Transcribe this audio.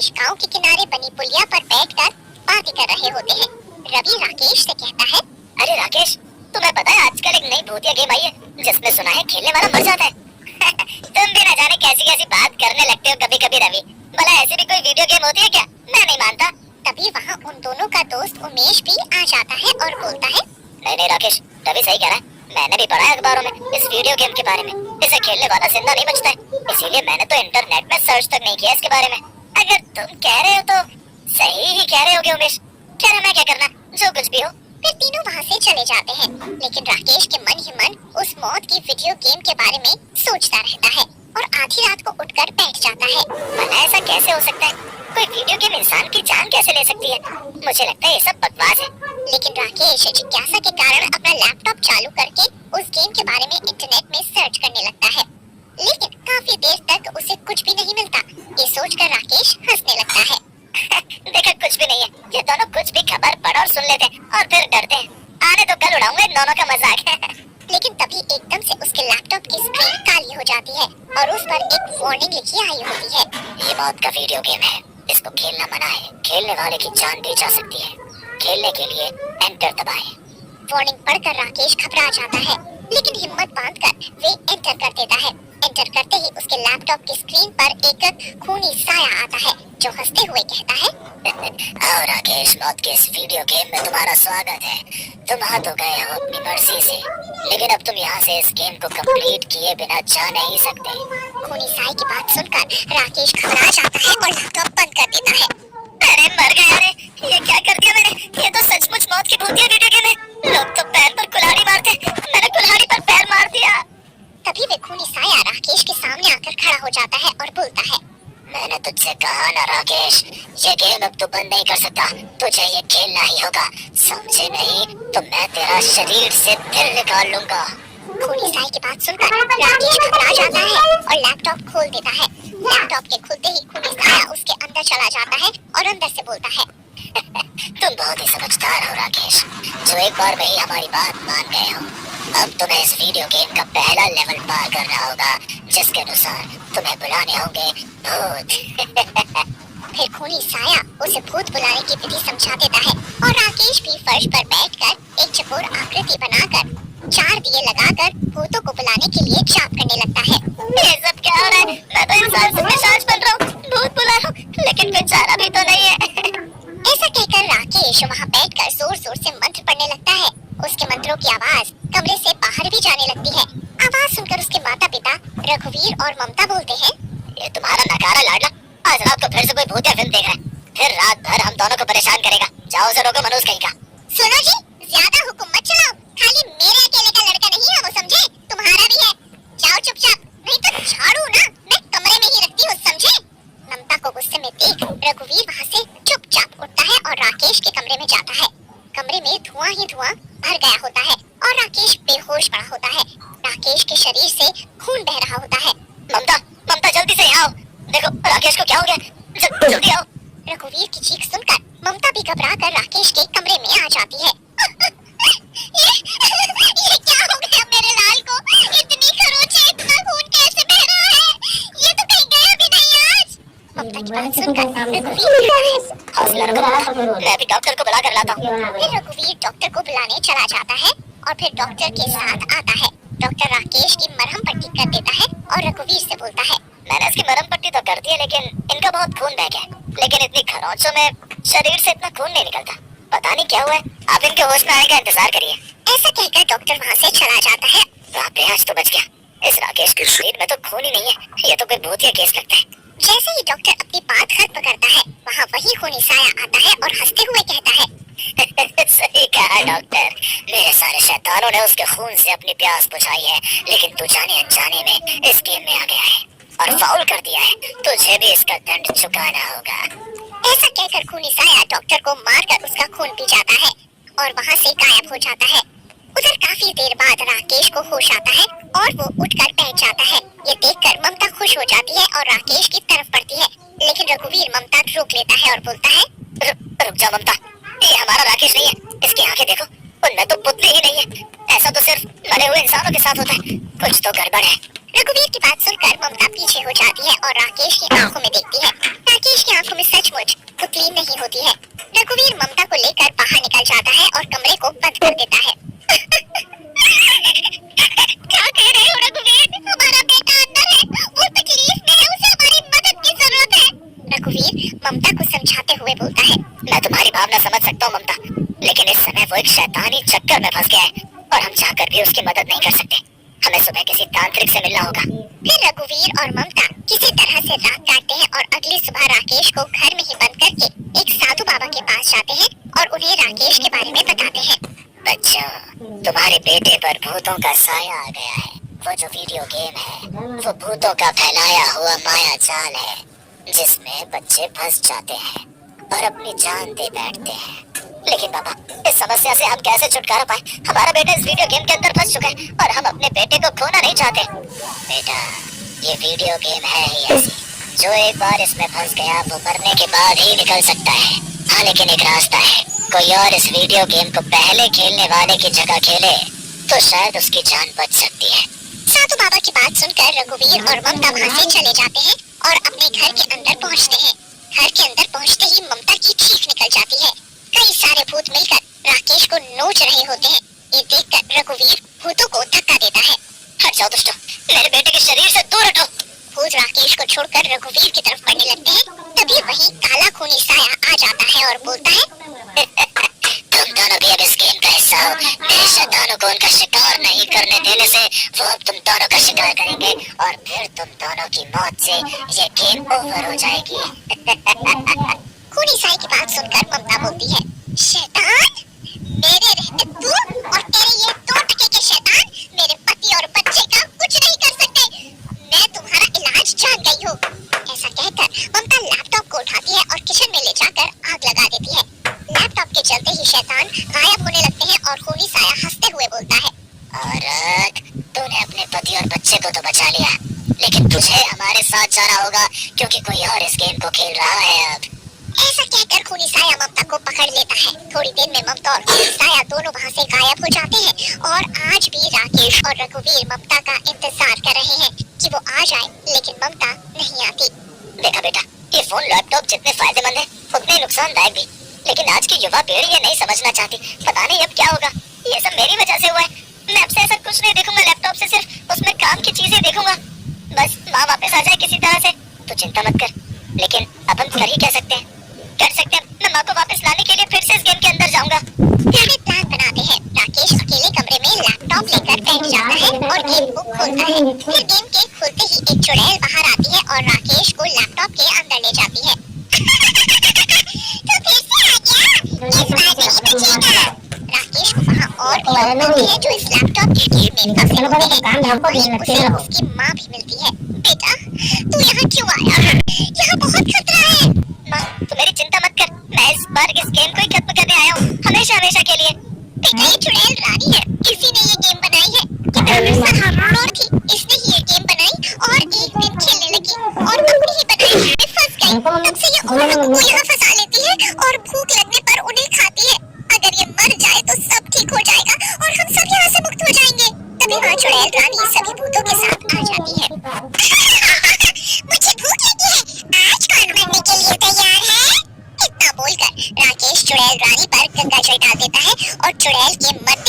राकेश गांव के किनारे बनी पुलिया पर बैठकर बातें कर रहे होते हैं। रवि राकेश से कहता है, अरे राकेश, तुम्हें पता है आजकल एक नई भूतिया गेम आई है जिसमें सुना है खेलने वाला मर जाता है। तुम भी ना जाने कैसी कैसी बात करने लगते हो कभी कभी रवि। भला ऐसी भी कोई वीडियो गेम होती है क्या? मैं नहीं मानता। तभी वहाँ उन दोनों का दोस्त उमेश भी आ जाता है और बोलता है, नहीं राकेश, रवि सही कह रहा है। मैंने भी पढ़ा है अखबारों में इस वीडियो गेम के बारे में। इसे खेलने वाला जिंदा नहीं बचता है, इसीलिए मैंने तो इंटरनेट में सर्च तक नहीं किया इसके बारे में। अगर तुम कह रहे हो तो सही ही कह रहे होगे उमेश। क्या मैं क्या करना, जो कुछ भी हो। फिर तीनों वहाँ से चले जाते हैं, लेकिन राकेश के मन ही मन उस मौत की वीडियो गेम के बारे में सोचता रहता है और आधी रात को उठकर बैठ जाता है। भला ऐसा कैसे हो सकता है? कोई वीडियो गेम इंसान की जान कैसे ले सकती है? मुझे लगता है ये सब बकवास है। लेकिन राकेश जिज्ञासा के कारण अपना लैपटॉप चालू करके उस गेम के बारे में इंटरनेट में सर्च करने लगता है, लेकिन काफी देर तक उसे कुछ भी नहीं मिलता। ये सोचकर राकेश हंसने लगता है। देखा, कुछ भी नहीं है। ये दोनों कुछ भी खबर पढ़ और सुन लेते हैं और फिर डरते हैं। आने तो कल उड़ाऊंगा इन दोनों का मजाक। लेकिन तभी एकदम से उसके लैपटॉप की स्क्रीन काली हो जाती है और उस पर एक वार्निंग लिखी आई होती है। ये मौत का वीडियो गेम है, इसको खेलना मना है। खेलने वाले की जान भी जा सकती है। खेलने के लिए एंटर दबाएं। वार्निंग पढ़कर राकेश घबरा जाता है, लेकिन हिम्मत बांधकर वे एंटर कर देता है। एंटर करते ही उसके लैपटॉप की स्क्रीन पर एक खूनी साया आता है जो हंसते हुए कहता है, आओ राकेश, मौत के इस वीडियो गेम में तुम्हारा स्वागत है। तुम आ तो गए हो अपनी मर्जी से, लेकिन अब तुम यहाँ से इस गेम को कंप्लीट किए बिना जा नहीं सकते। खूनी साई की बात सुनकर राकेश घबरा जाता है और लैपटॉप बंद कर देता है। अरे मर गया रे, ये क्या कर दिया मैंने? ये तो सचमुच मौत की भूतिया वीडियो गेम है। लोग तो पैर पर कुल्हाड़ी मारते, मैंने कुल्हाड़ी पर पैर मार दिया। तभी वे खूनी साया राकेश के सामने आकर खड़ा हो जाता है और बोलता है, मैंने तुझसे कहा ना राकेश, ये गेम अब तू बंद नहीं कर सकता। तुझे ये खेलना ही होगा, समझे नहीं तो मैं तेरा शरीर से दिल निकाल लूंगा। खूनी साई की बात सुनकर राकेश घबरा जाता है और लैपटॉप खोल देता है। लैपटॉप के खुलते ही खूनी साया उसके अंदर चला जाता है और अंदर से बोलता है, तुम बहुत ही समझदार हो राकेश, जो एक बार में ही हमारी बात मान गए हो। अब तुम्हें इस वीडियो गेम का पहला लेवल पार करना होगा, जिसके अनुसार तुम्हें बुलाने होंगे भूत। फिर खूनी साया उसे भूत बुलाने की विधि समझा देता है और राकेश भी फर्श पर बैठकर एक चकोर आकृति बनाकर 4 दिए लगाकर भूतों को बुलाने के लिए जाप करने लगता है। ये सब क्या हो रहा है? मैं तो इंसान से पिशाच बन रहा हूँ, भूत बुला रहा हूँ, लेकिन कोई चारा भी तो नहीं है। ऐसा कहकर राकेश वहाँ बैठकर जोर जोर से मंत्र पढ़ने लगता है। उसके मंत्रों की आवाज कमरे से बाहर भी जाने लगती है। आवाज सुनकर उसके माता पिता रघुवीर और ममता बोलते हैं, ये तुम्हारा नकारा लाडला आज रात को फिर से कोई भूतिया फिल्म देख रहा है, फिर रात भर हम दोनों को परेशान करेगा। जाओ उसे रोको, मनोज कहीं का। सुनो जी, ज्यादा हुक्म मत चलाओ, खाली मेरे अकेले का लड़का नहीं है वो, समझे? तुम्हारा भी है। जाओ चुपचाप, नहीं तो झाड़ू ना मैं कमरे में ही रखती हूँ, समझे? ममता को गुस्से में देख रघुवीर वहाँ से चुपचाप उठता है और राकेश के कमरे में जाता है। कमरे में धुआं ही धुआं भर गया होता है और राकेश बेहोश पड़ा होता है। राकेश के शरीर से खून बह रहा होता है। ममता जल्दी से यहाँ आओ, देखो राकेश को क्या हो गया, जल्दी आओ। रघुवीर की चीख सुनकर ममता भी घबरा कर राकेश के कमरे में आ जाती है। ये क्या हो गया मेरे लाल को? इतनी खरोंच है, इतना खून कैसे बह रहा है? ये तो कहीं गया भी नहीं आज। ममता की बात सुनकर रघुवीर हौसला रखो, मैं अभी डॉक्टर को बुला कर लाता हूँ। फिर रघुवीर डॉक्टर को बुलाने चला जाता है और फिर डॉक्टर के साथ आता है। डॉक्टर राकेश की मरहम पट्टी कर देता है और रघुवीर से बोलता है, मैंने इसकी मरहम पट्टी तो कर दी है, लेकिन इनका बहुत खून बह गया, लेकिन इतनी खरोंचों में शरीर से इतना खून नहीं निकलता। पता नहीं क्या हुआ है, आप इनके होश में आने का इंतजार करिए। ऐसा कहकर डॉक्टर वहाँ से चला जाता है। बाप रे, आज तो बच गया। इस राकेश के शरीर में तो खून ही नहीं है, ये तो कोई भूतिया केस लगता है। जैसे ही डॉक्टर अपनी बात खत्म करता है, वहाँ वही खूनी साया आता है और हंसते हुए कहता है, सही कहा डॉक्टर, मेरे सारे शैतानों ने उसके खून से अपनी प्यास बुझाई है, लेकिन तू जाने अनजाने में इस गेम में आ गया है और फाउल कर दिया है। तुझे भी इसका दंड चुकाना होगा। ऐसा कहकर खूनी साया डॉक्टर को मारकर उसका खून पी जाता है और वहाँ से गायब हो जाता है। उधर काफी देर बाद राकेश को होश आता है और वो उठकर बैठ जाता है। ये देखकर ममता खुश हो जाती है और राकेश की तरफ बढ़ती है, लेकिन रघुवीर ममता रोक लेता है और बोलता है, रुक जा ममता, ये हमारा राकेश नहीं है, इसकी आंखें देखो, उनमें तो पुतली ही नहीं है। ऐसा तो सिर्फ मरे हुए इंसानों के साथ होता है, कुछ तो गड़बड़ है। रघुवीर की बात सुनकर ममता पीछे हो जाती है और राकेश की आंखों में देखती है। राकेश की आंखों में सच नहीं होती है। रघुवीर ममता को लेकर बाहर निकल जाता है और कमरे को बंद कर देता है। क्या कह रहे हो रघुवीर? हमारा बेटा अंदर है, वो तकलीफ में है, उसे हमारी मदद की जरूरत है। रघुवीर ममता को समझाते हुए बोलता है, मैं तुम्हारी भावना समझ सकता हूँ ममता, लेकिन इस समय वो एक शैतानी चक्कर में फंस गया है और हम चाहकर भी उसकी मदद नहीं कर सकते। हमें सुबह किसी तांत्रिक से मिलना होगा। फिर रघुवीर और ममता किसी तरह से रात काटते हैं और अगली सुबह राकेश को घर में ही बंद करके एक साधु बाबा के पास जाते हैं और उन्हें राकेश के बारे में बताते हैं। बच्चों, तुम्हारे बेटे पर भूतों का साया आ गया है। वो जो वीडियो गेम है वो भूतों का फैलाया हुआ माया जाल है, जिसमें बच्चे फंस जाते हैं और अपनी जान दे बैठते हैं। लेकिन बाबा, इस समस्या से हम कैसे छुटकारा पाए? हमारा बेटा इस वीडियो गेम के अंदर फंस चुका है और हम अपने बेटे को खोना नहीं चाहते। बेटा, ये वीडियो गेम है ही ऐसी, जो एक बार इसमें फंस गया वो मरने के बाद ही निकल सकता है। हाँ, लेकिन एक रास्ता है। कोई और इस वीडियो गेम को पहले खेलने वाले की जगह खेले तो शायद उसकी जान बच सकती है। साधु बाबा की बात सुनकर रघुवीर और ममता वहाँ से चले जाते हैं और अपने घर के अंदर पहुँचते हैं। घर के अंदर पहुँचते ही ममता की चीख निकल जाती है। कई सारे भूत मिलकर राकेश को नोच रहे होते हैं। ये देखकर रघुवीर भूतों को धक्का देता है। हट जाओ दुष्टों, मेरे बेटे के शरीर से दूर हटो। भूत राकेश को छोड़कर रघुवीर की तरफ बढ़ने लगते हैं। तभी वहीं काला खूनी साया आ जाता है और बोलता है, तुम दोनों भी अब इस गेम का हिस्सा हो। मेरे शैतानों को उनका शिकार नहीं करने देने से वो अब तुम दोनों का शिकार करेंगे और फिर तुम दोनों की मौत से ये गेम ओवर हो जाएगी। खूनी साई की बात सुनकर ममता बोलती है, शैतान, मेरे रहते तू और तेरे ये दो टके के शैतान मेरे पति और बच्चे का कुछ नहीं कर सकते। मैं तुम्हारा इलाज जान गई हूँ। ऐसा कहकर ममता लैपटॉप को उठाती है और किचन में ले जाकर आग लगा देती है। लैपटॉप के चलते ही शैतान गायब होने लगते हैं और खूनी साया हंसते हुए बोलता है, औरत, तूने अपने पति और बच्चे को तो बचा लिया, लेकिन तुझे हमारे साथ जाना होगा क्योंकि कोई और इस गेम को खेल रहा है अब। ऐसा कहकर खूनी साया ममता को पकड़ लेता है। थोड़ी देर में ममता और खूनी साया दोनों वहाँ से गायब हो जाते हैं और आज भी राकेश और रघुवीर ममता का इंतजार कर रहे हैं कि वो आ जाए, लेकिन ममता नहीं आती। देखा बेटा, ये फोन लैपटॉप जितने फायदेमंद है उतने नुकसानदायक भी, लेकिन आज की युवा पीढ़ी ये नहीं समझना चाहती। पता नहीं अब क्या होगा। ये सब मेरी वजह से हुआ है। मैं अब से ऐसा कुछ नहीं देखूंगा लैपटॉप से, सिर्फ उसमें काम की चीजें देखूंगा। बस माँ वापस आ जाए किसी तरह से। तू चिंता मत कर, लेकिन अपन कर ही क्या सकते हैं? मैं माँ को वापस लाने के लिए फिर से इस गेम के अंदर जाऊंगा। सारे प्लान बनाते हैं। राकेश अकेले कमरे में लैपटॉप लेकर बैठ जाता है और गेम को खोलता है। फिर गेम के खुलते ही एक चुड़ैल बाहर आती है और राकेश को लैपटॉप के अंदर ले जाती है। तो फिर से आ गया, इस बार नहीं बचेगा। राकेश को वहाँ और भी लोग मिलते हैं जो इस लैपटॉप के टीम में फंसे होते हैं। वहीं उसे उसकी माँ भी मिलती है। बेटा, तू यहाँ क्यों आया? यहाँ बहुत खतरा है। माँ, तू मेरी चिंता मत कर, मैं इस बार इस गेम को ही खत्म करने आया हूँ, हमेशा हमेशा के लिए। बेटा, ये चुड़ैल रानी है, इसी ने ये गेम बनाई है। ये हमेशा हॉरर थी, इसने ही ये गेम बनाई और एक दिन खेलने लगी और अपनी ही बनाई में फंस गई। तब से ये औरतों को यहाँ फंसा लेती है और भूख लगने पर उन्हें खाती है। अगर ये मर जाए तो सब ठीक हो जाएगा और हम सब यहाँ से मुक्त हो जाएंगे। तभी वहाँ चुड़ैल रानी सभी भूतों के साथ आ जाती है। मुझे भूख लगी है, आज कौन मरने के लिए तैयार है? इतना बोलकर राकेश चुड़ैल रानी पर गंगा जल डाल देता है और चुड़ैल के मन